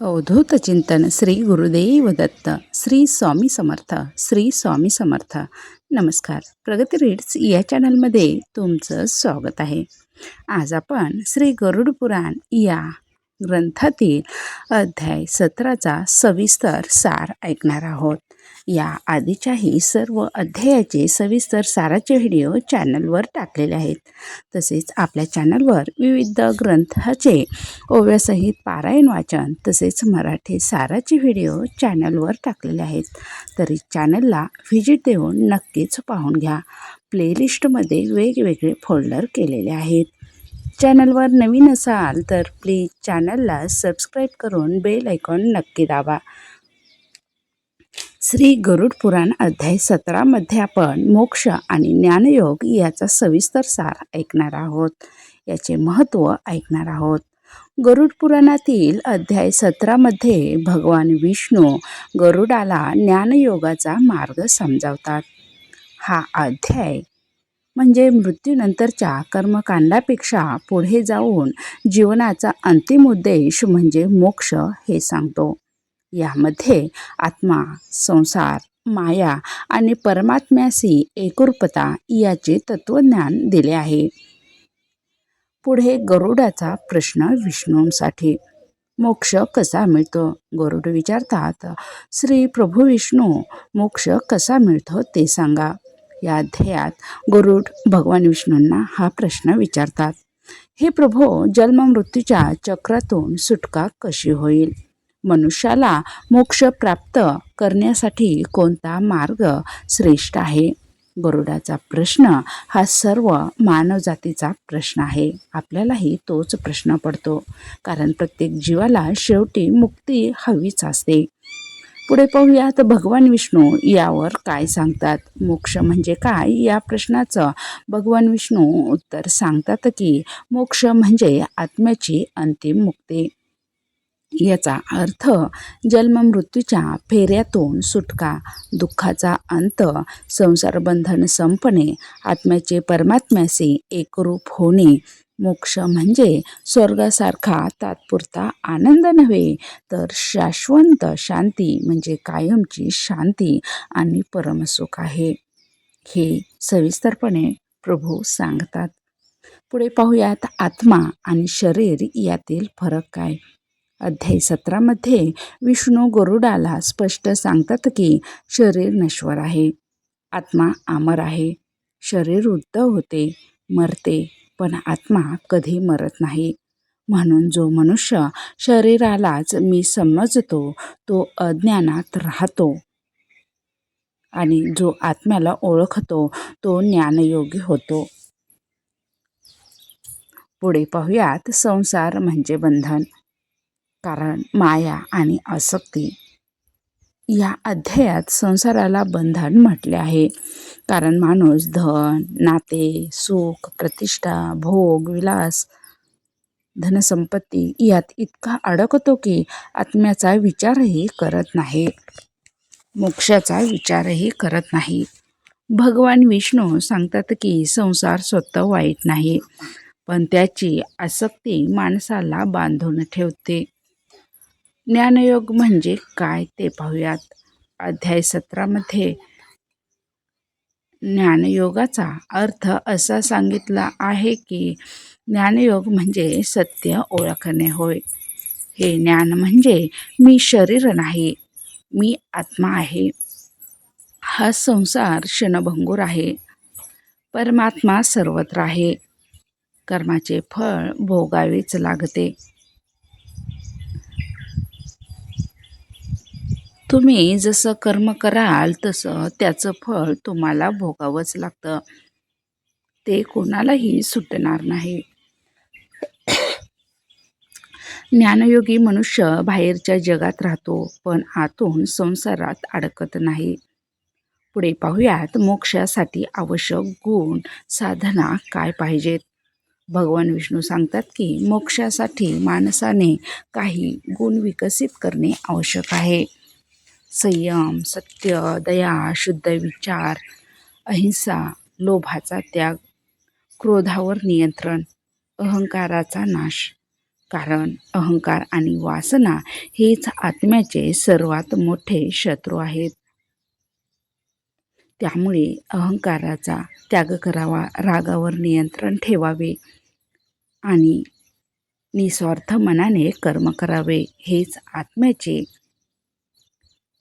अवधूत चिंतन श्री गुरुदेव दत्त. श्री स्वामी समर्थ. श्री स्वामी समर्थ. नमस्कार. प्रगती रीड्स या चॅनलमध्ये तुमचं स्वागत आहे. आज आपण श्री गरुड पुराण या ग्रंथातील अध्याय 17चा सविस्तर सार ऐकणार आहोत. या आधीच्याही सर्व अध्यायाचे सविस्तर साराचे व्हिडिओ चॅनलवर टाकलेले आहेत. तसेच आपल्या चॅनलवर विविध ग्रंथाचे ओव्यासहित पारायण वाचन तसेच मराठी साराचे व्हिडिओ चॅनलवर टाकलेले आहेत. तरी चॅनलला व्हिजिट देऊन नक्कीच पाहून घ्या. प्लेलिस्टमध्ये वेगवेगळे फोल्डर केलेले आहेत. चॅनलवर नवीन असाल तर प्लीज चॅनलला सबस्क्राईब करून बेल आयकॉन नक्की दाबा. श्री गरुड पुराण अध्याय 17मध्ये आपण मोक्ष आणि ज्ञानयोग याचा सविस्तर सार ऐकणार आहोत. याचे महत्त्व ऐकणार आहोत. गरुड पुराणातील अध्याय 17मध्ये भगवान विष्णू गरुडाला ज्ञानयोगाचा मार्ग समजावतात. हा अध्याय म्हणजे मृत्यूनंतरच्या कर्मकांडापेक्षा पुढे जाऊन जीवनाचा अंतिम उद्देश म्हणजे मोक्ष हे सांगतो. यामध्ये आत्मा, संसार, माया आणि परमात्म्याशी एकरूपता याचे तत्वज्ञान दिले आहे. पुढे गरुडाचा प्रश्न विष्णूंसाठी. मोक्ष कसा मिळतो? गरुड विचारतात, श्री प्रभू विष्णू, मोक्ष कसा मिळतो ते सांगा. या अध्यायात गरुड भगवान विष्णूंना हा प्रश्न विचारतात. हे प्रभो, जन्ममृत्यूच्या चक्रातून सुटका कशी होईल? मनुष्याला मोक्ष प्राप्त करण्यासाठी कोणता मार्ग श्रेष्ठ आहे? गरुडाचा प्रश्न हा सर्व मानवजातीचा प्रश्न आहे. आपल्यालाही तोच प्रश्न पडतो, कारण प्रत्येक जीवाला शेवटी मुक्ती हवीच असते. पुढे पाहूयात भगवान विष्णू यावर काय सांगतात. मोक्ष म्हणजे काय या प्रश्नाचं भगवान विष्णू उत्तर सांगतात की मोक्ष म्हणजे आत्म्याची अंतिम मुक्ती. याचा अर्थ जन्ममृत्यूच्या फेऱ्यातून सुटका, दुःखाचा अंत, संसार बंधन संपणे, आत्म्याचे परमात्म्याशी एकरूप होणे. मोक्ष म्हणजे स्वर्गासारखा तात्पुरता आनंद नव्हे, तर शाश्वत शांती म्हणजे कायमची शांती आणि परमसुख आहे. हे सविस्तरपणे प्रभू सांगतात. पुढे पाहूयात आत्मा आणि शरीर यातील फरक काय. अध्याय 17मध्ये विष्णू गरुडाला स्पष्ट सांगतात की शरीर नश्वर आहे, आत्मा अमर आहे. शरीर उद्धव होते, मरते, पण आत्मा कधी मरत नाही. म्हणून जो मनुष्य शरीरालाच मी समजतो तो अज्ञानात राहतो आणि जो आत्म्याला ओळखतो तो ज्ञानयोगी होतो. पुढे पाहूयात संसार म्हणजे बंधन, कारण माया आणि आसक्ती. या अध्यायात संसाराला बंधन म्हटले आहे, कारण माणूस धन, नाते, सुख, प्रतिष्ठा, भोग, विलास, धनसंपत्ती यात इतका अडकतो की आत्म्याचा विचारही करत नाही, मोक्षाचा विचारही करत नाही. भगवान विष्णू सांगतात की संसार स्वतः वाईट नाही, पण त्याची आसक्ती माणसाला बांधून ठेवते. ज्ञानयोग म्हणजे काय ते पाहूयात. अध्याय 17मध्ये ज्ञानयोगाचा अर्थ असा सांगितला आहे की ज्ञानयोग म्हणजे सत्य ओळखणे होय. हे ज्ञान म्हणजे मी शरीर नाही, मी आत्मा आहे. हा संसार क्षणभंगूर आहे, परमात्मा सर्वत्र आहे. कर्माचे फळ भोगावेच लागते. तुम्ही जसं कर्म कराल तसं त्याचं फळ तुम्हाला भोगावंच लागतं, ते कोणालाही सुटणार नाही. ज्ञानयोगी मनुष्य बाहेरच्या जगात राहतो, पण आतून संसारात अडकत नाही. पुढे पाहूयात मोक्षासाठी आवश्यक गुण, साधना काय पाहिजेत. भगवान विष्णू सांगतात की मोक्षासाठी माणसाने काही गुण विकसित करणे आवश्यक आहे. संयम, सत्य, दया, शुद्ध विचार, अहिंसा, लोभाचा त्याग, क्रोधावर नियंत्रण, अहंकाराचा नाश, कारण अहंकार आणि वासना हेच आत्म्याचे सर्वात मोठे शत्रू आहेत. त्यामुळे अहंकाराचा त्याग करावा, रागावर नियंत्रण ठेवावे आणि निस्वार्थ मनाने कर्म करावे. हेच आत्म्याचे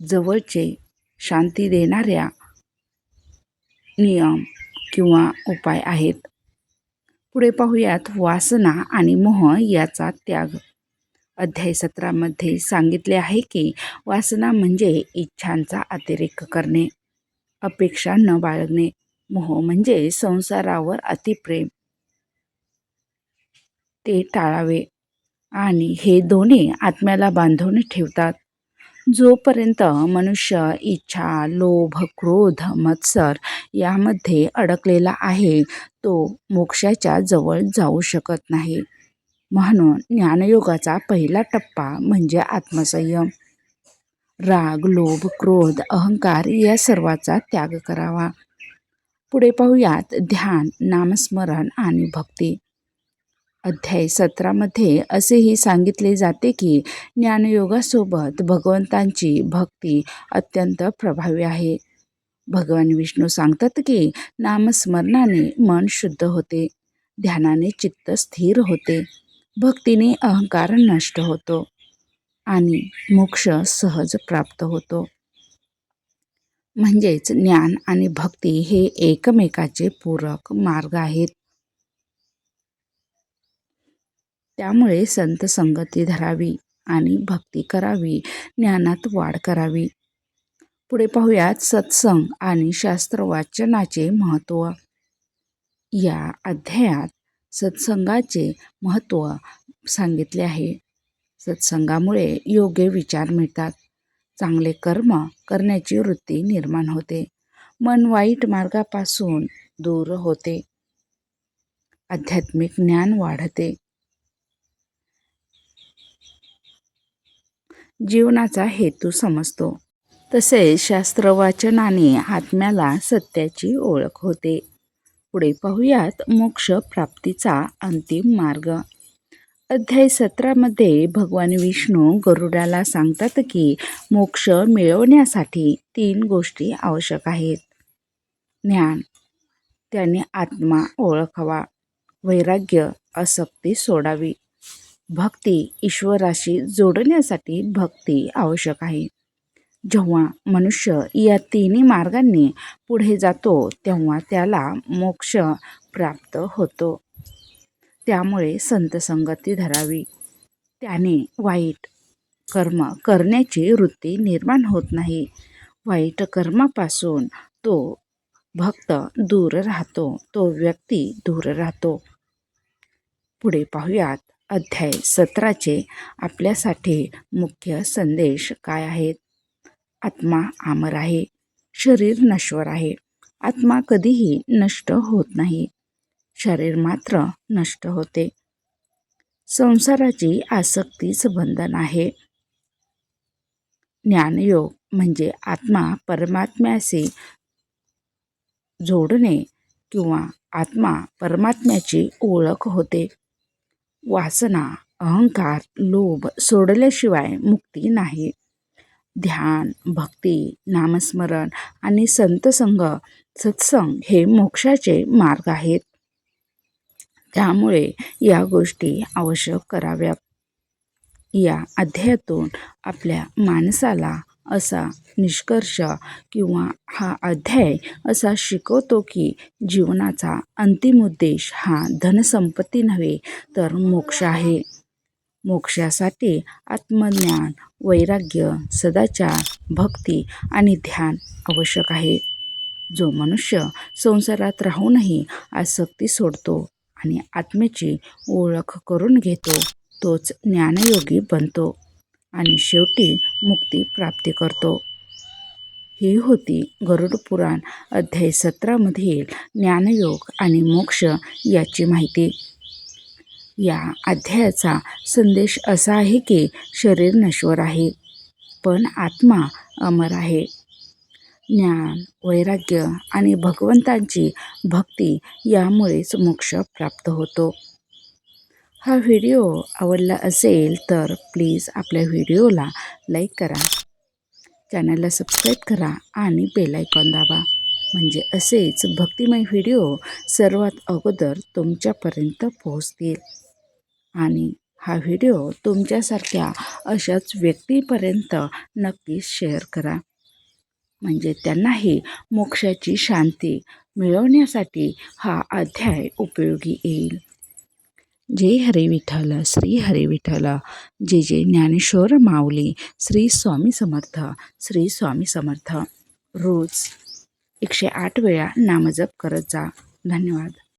जवळचे शांती देणाऱ्या नियम किंवा उपाय आहेत. पुढे पाहूयात वासना आणि मोह याचा त्याग. अध्याय 17 मध्ये सांगितले आहे की वासना म्हणजे इच्छांचा अतिरेक करणे, अपेक्षा न बाळगणे. मोह म्हणजे संसारावर अतिप्रेम, ते टाळावे. आणि हे दोन्ही आत्म्याला बांधून ठेवतात. जोपर्यंत मनुष्य इच्छा, लोभ, क्रोध, मत्सर यामध्ये अडकलेला आहे, तो मोक्षाच्या जवळ जाऊ शकत नाही. म्हणून ज्ञानयोगाचा पहिला टप्पा म्हणजे आत्मसंयम. राग, लोभ, क्रोध, अहंकार या सर्वाचा त्याग करावा. पुढे पाहूयात ध्यान, नामस्मरण आणि भक्ती. अध्याय 17 मध्ये असेही सांगितले जाते की ज्ञानयोगासोबत भगवंतांची भक्ती अत्यंत प्रभावी आहे. भगवान विष्णू सांगतात की नामस्मरणाने मन शुद्ध होते, ध्यानाने चित्त स्थिर होते, भक्तीने अहंकार नष्ट होतो आणि मोक्ष सहज प्राप्त होतो. म्हणजेच ज्ञान आणि भक्ती हे एकमेकाचे पूरक मार्ग आहेत. त्यामुळे संत संगती धरावी आणि भक्ती करावी, ज्ञानात वाढ करावी. पुढे पाहूयात सत्संग आणि शास्त्र वाचनाचे महत्त्व. या अध्यायात सत्संगाचे महत्त्व सांगितले आहे. सत्संगामुळे योग्य विचार मिळतात, चांगले कर्म करण्याची वृत्ती निर्माण होते, मन वाईट मार्गापासून दूर होते, आध्यात्मिक ज्ञान वाढते, जीवनाचा हेतू समजतो. तसेच शास्त्र वाचनाने आत्म्याला सत्याची ओळख होते. पुढे पाहूयात मोक्ष प्राप्तीचा अंतिम मार्ग. अध्याय 17 मध्ये भगवान विष्णू गरुडाला सांगतात की मोक्ष मिळवण्यासाठी 3 गोष्टी आवश्यक आहेत. ज्ञान, त्याने आत्मा ओळखावा. वैराग्य, आसक्ती सोडावी. भक्ती, ईश्वराशी जोडण्यासाठी भक्ती आवश्यक आहे. जेव्हा मनुष्य या 3 मार्गांनी पुढे जातो तेव्हा त्याला मोक्ष प्राप्त होतो. त्यामुळे संत संगती धरावी. त्याने वाईट कर्म करण्याची वृत्ती निर्माण होत नाही. वाईट कर्मापासून तो भक्त दूर राहतो, तो व्यक्ती दूर राहतो. पुढे पाहूयात अध्याय 17चे आपल्यासाठी मुख्य संदेश काय आहेत. आत्मा अमर आहे, शरीर नश्वर आहे. आत्मा कधीही नष्ट होत नाही, शरीर मात्र नष्ट होते. संसाराची आसक्तीच बंधन आहे. ज्ञानयोग म्हणजे आत्मा परमात्म्याशी जोडणे किंवा आत्मा परमात्म्याची ओळख होते. वासना, अहंकार, लोभ सोडल्याशिवाय मुक्ती नाही. ध्यान, भक्ती, नामस्मरण आणि संतसंग, सत्संग हे मोक्षाचे मार्ग आहेत. त्यामुळे या गोष्टी आवश्यक कराव्यात. या अध्यायातून आपल्या माणसाला असा निष्कर्ष किंवा हा अध्याय असा शिकवतो की जीवनाचा अंतिम उद्देश हा धनसंपत्ती नव्हे तर मोक्ष आहे. मोक्षासाठी आत्मज्ञान, वैराग्य, सदाचार, भक्ती आणि ध्यान आवश्यक आहे. जो मनुष्य संसारात राहूनही आसक्ती सोडतो आणि आत्म्याची ओळख करून घेतो, तोच ज्ञानयोगी बनतो आणि शेवटी मुक्ती प्राप्ती करतो. ही होती गरुड पुराण अध्याय 17 मधील ज्ञानयोग आणि मोक्ष याची माहिती. या अध्यायाचा संदेश असा आहे की शरीर नश्वर आहे, पण आत्मा अमर आहे. ज्ञान, वैराग्य आणि भगवंतांची भक्ती यामुळेच मोक्ष प्राप्त होतो. हा व्हिडिओ आवडला असेल तर प्लीज आपल्या व्हिडिओला लाईक करा, चॅनलला सबस्क्राईब करा आणि बेल आयकॉन दाबा. म्हणजे असेच भक्तिमय व्हिडिओ सर्वात अगोदर तुमच्यापर्यंत पोहोचतील. आणि हा व्हिडिओ तुमच्यासारख्या अशाच व्यक्तीपर्यंत नक्कीच शेअर करा. म्हणजे त्यांनाही मोक्षाची शांती मिळवण्यासाठी हा अध्याय उपयोगी येईल. जय हरी विठ्ठल, श्री हरी विठ्ठल. जय जय ज्ञानेश्वर माऊली. श्री स्वामी समर्थ, श्री स्वामी समर्थ. रोज 108 वेळा नामजप करत जा. धन्यवाद.